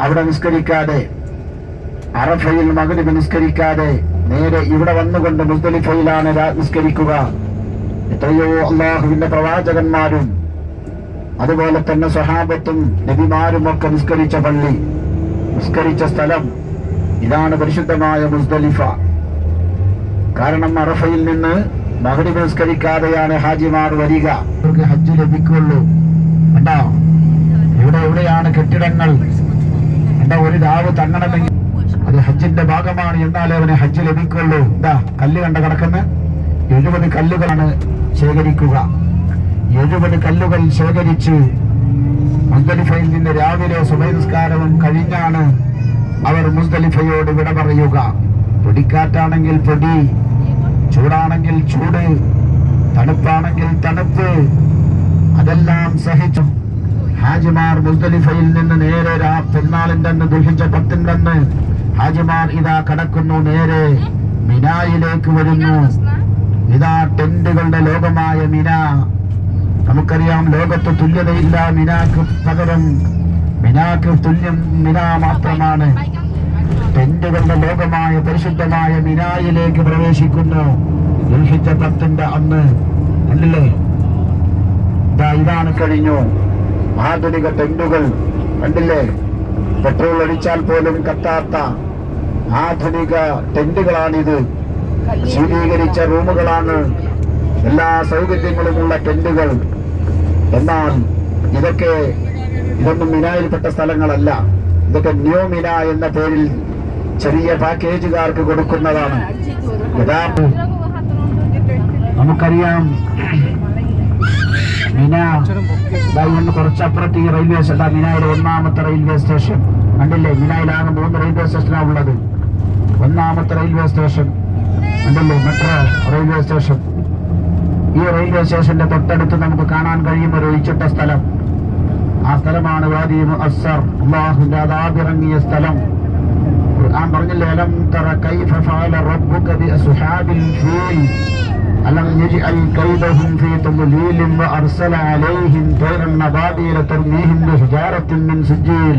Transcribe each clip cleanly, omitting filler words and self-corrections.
അവിടെ നിസ്കരിക്കാതെ, അറഫയിൽ മഗ്രിബ് നിസ്കരിക്കാതെ നേരെ ഇവിടെ വന്നുകൊണ്ട് മുസ്ദലിഫയിലാണ് നിസ്കരിക്കുക. എത്രയോ അള്ളാഹുവിന്റെ പ്രവാചകന്മാരും അതുപോലെ തന്നെ സ്വഹാബത്തും നബിമാരും ഒക്കെ നിസ്കരിച്ച പള്ളി, നിസ്കരിച്ച സ്ഥലം ഇതാണ് പരിശുദ്ധമായ മുസ്ദലിഫ. കാരണം അറഫയിൽ നിന്ന് മഗ്രിബ് നിസ്കരിക്കാതെയാണ് ഹാജിമാർ വരിക. അവർക്ക് ഹജ്ജ് ലഭിക്കുള്ളൂ. കണ്ടോ, എവിടെയാണ് കെട്ടിടങ്ങൾ? എന്താ ഒരു രാവ് തങ്ങണമെങ്കിൽ അത് ഹജ്ജിന്റെ ഭാഗമാണ്, എന്നാലേ അവന് ഹജ്ജ് ലഭിക്കുള്ളൂ. എന്താ കല്ല് കണ്ട കിടക്കുന്ന 70 കല്ലുകളാണ് ശേഖരിക്കുക. 70 കല്ലുകൾ ശേഖരിച്ച് മുസ്ദലിഫയിൽ നിന്ന് രാവിലെ സുബഹി നിസ്കാരവും കഴിഞ്ഞാണ് അവർ മുസ്ദലിഫയോട് വിട പറയുക. പൊടിക്കാറ്റാണെങ്കിൽ പൊടി, ചൂടാണെങ്കിൽ ചൂട്, തണുപ്പാണെങ്കിൽ തണുപ്പ്, അതെല്ലാം സഹിച്ചു ഹാജിമാർ മുസ്ദലിഫയിൽ നിന്ന് നേരെ പെരുന്നാളിന്റെ അന്ന് ദുൽഹിജ്ജ 10-ന്റെ അന്ന് ഹാജിമാർ ഇതാ കടക്കുന്നു, നേരെ മിനായിലേക്ക് വരുന്നു. ഇതാ ടെന്റുകളുടെ ലോകമായ മിന. നമുക്കറിയാം, ലോകത്ത് തുല്യതയില്ല മിനാക്ക് പകരം. മിനാക്ക് തുല്യം മിന മാത്രമാണ്. ടെന്റുകളുടെ ലോകമായ പരിശുദ്ധമായ മിനായിലേക്ക് പ്രവേശിക്കുന്നു ദുൽഹിജ്ജ 10-ന്റെ അന്ന്. അല്ലേ, ഇതാണ് കഴിഞ്ഞു. ആധുനിക ടെന്റുകൾ കണ്ടില്ലേ? പെട്രോൾ അടിച്ചാൽ പോലും കത്താത്ത ആധുനിക ടെന്റുകളാണിത്. ശീതീകരിച്ച റൂമുകളാണ്, എല്ലാ സൗകര്യങ്ങളുമുള്ള ടെന്റുകൾ. എന്നാൽ ഇതൊന്നും മിനായിൽപ്പെട്ട സ്ഥലങ്ങളല്ല. ഇതൊക്കെ ന്യൂ മിന എന്ന പേരിൽ ചെറിയ പാക്കേജുകാർക്ക് കൊടുക്കുന്നതാണ്. നമുക്കറിയാം, മിന കുറച്ചപ്പുറത്ത് ഈ റെയിൽവേ സ്റ്റേഷൻ, മിനായിലെ 1ാമത്തെ റെയിൽവേ സ്റ്റേഷൻ കണ്ടില്ലേ? മിനായിലാകെ 3 റെയിൽവേ സ്റ്റേഷനാണ് ഉള്ളത്. 1ാമത്തെ റെയിൽവേ സ്റ്റേഷൻ കണ്ടില്ലേ? Metro railway station. ഈ റെയിൽവേ സ്റ്റേഷന്റെ തൊട്ടടുത്ത് നമുക്ക് കാണാൻ കഴിയും ഒരു ഒഴിച്ചിട്ട സ്ഥലം. ആ സ്ഥലമാണ് വാദി മുഅസ്സർ, അല്ലാഹുവിന്റെ അദാബിറങ്ങിയ സ്ഥലം. ഖുർആൻ പറഞ്ഞില്ലേ, അലം തറ കൈഫ ഫഅല റബ്ബുക ബിഅസ്ഹാബിൽ ഫീൽ അലം യജ്അൽ കൈദഹും ഫീ തദ്ലീലിൻ വഅർസല അലൈഹിം തൈറൻ അബാബീല തർമീഹിം ബിഹിജാറത്തിൻ മിൻ സിജീൽ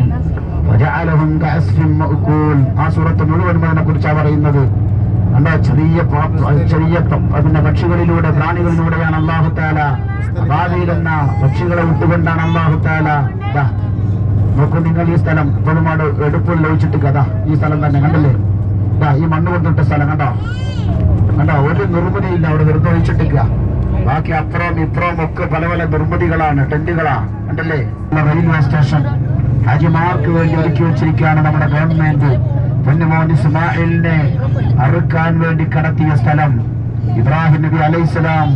വജഅലഹും കഅസ്ഫിൻ മഅകൂൽ. ആ സൂറത്ത് മുഴുവൻ അതിനെക്കുറിച്ചാണ് പറയുന്നത്. കണ്ടോ, ചെറിയ പിന്നെ പക്ഷികളിലൂടെ, പ്രാണികളിലൂടെയാണ് അല്ലാഹു തആല, അബാബീൽ എന്ന പക്ഷികളെ വിട്ടുകൊണ്ടാണ് അല്ലാഹു തആല. നോക്കൂ നിങ്ങൾ, ഈ സ്ഥലം ഇപ്പോഴും എടുപ്പിൽ ഒഴിച്ചിട്ട് കഥ. ഈ സ്ഥലം തന്നെ കണ്ടില്ലേ? ഈ മണ്ണ് കൊണ്ടിട്ട സ്ഥലം കണ്ടോ? ഒരു നിർമ്മിതിയില്ല, അവിടെ വെറുതെ ഒഴിച്ചിട്ടില്ല. ബാക്കി അപ്പുറം ഇപ്പുറം ഒക്കെ പല പല നിർമ്മിതികളാണ്, ടെന്റുകളാ. കണ്ടല്ലേ? റെയിൽവേ സ്റ്റേഷൻ ഹാജിമാർക്ക് വേണ്ടി ഒരുക്കി വെച്ചിരിക്കുകയാണ് നമ്മുടെ ഗവൺമെന്റ്. പൊന്നുമോൻ ഇസ്മായിലിനെ അറുക്കാൻ വേണ്ടി കടത്തിയ സ്ഥലം. ഇബ്രാഹിം നബി അലൈഹിസ്സലാം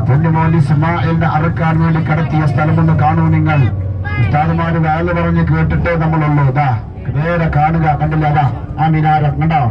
പൊന്നുമോൻ ഇസ്മായിലിനെ അറുക്കാൻ വേണ്ടി കടത്തിയ സ്ഥലമെന്ന് കാണൂ നിങ്ങൾ. ഉസ്താദുമാര് വേല പറഞ്ഞ് കേട്ടിട്ടേ നമ്മളുള്ളൂ. നേരെ കാണുക, കണ്ടില്ല? ആ മിനാരം കണ്ടോ?